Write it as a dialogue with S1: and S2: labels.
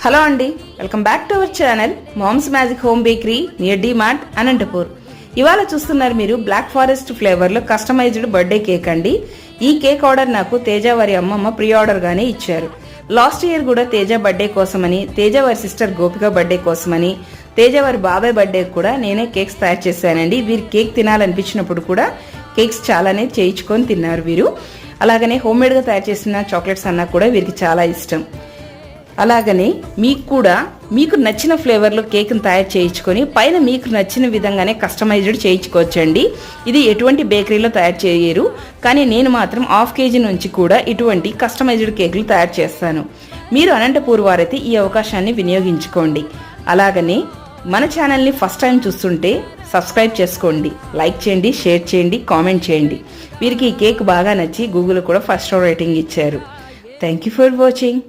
S1: Hello అండి, welcome back to our channel mom's magic home bakery near D mart Anantapur. ఇవాళ చూస్తున్నారు మీరు black forest ఫ్లేవర్లో కస్టమైజ్డ్ బర్త్డే కేక్ అండి. ఈ కేక్ ఆర్డర్ నాకు తేజ వారి అమ్మమ్మ ప్రీ ఆర్డర్గానే ఇచ్చారు. లాస్ట్ ఇయర్ కూడా తేజ బర్త్డే కోసమని, తేజ వారి సిస్టర్ గోపిక బర్త్డే కోసమని, తేజ వారి బాబాయ్ బర్త్డే కూడా నేనే కేక్స్ తయారు చేశానండి. వీరు కేక్ తినాలనిపించినప్పుడు కూడా కేక్స్ చాలానే చేయించుకొని తిన్నారు వీరు. అలాగనే హోమ్మేడ్గా తయారు చేసిన చాక్లెట్స్ అన్నా కూడా వీరికి చాలా ఇష్టం. అలాగనే మీకు కూడా మీకు నచ్చిన ఫ్లేవర్లో కేక్ను తయారు చేయించుకొని పైన మీకు నచ్చిన విధంగానే కస్టమైజ్డ్ చేయించుకోవచ్చండి. ఇది ఎటువంటి బేకరీలో తయారు చేయరు, కానీ నేను మాత్రం ½ కేజీ నుంచి కూడా ఇటువంటి కస్టమైజ్డ్ కేకులు తయారు చేస్తాను. మీరు అనంతపూర్ వారైతే ఈ అవకాశాన్ని వినియోగించుకోండి. అలాగనే మన ఛానల్ని ఫస్ట్ టైం చూస్తుంటే సబ్స్క్రైబ్ చేసుకోండి, లైక్ చేయండి, షేర్ చేయండి, కామెంట్ చేయండి. వీరికి ఈ కేక్ బాగా నచ్చి గూగుల్ కూడా ఫస్ట్ రేటింగ్ ఇచ్చారు. Thank you for watching.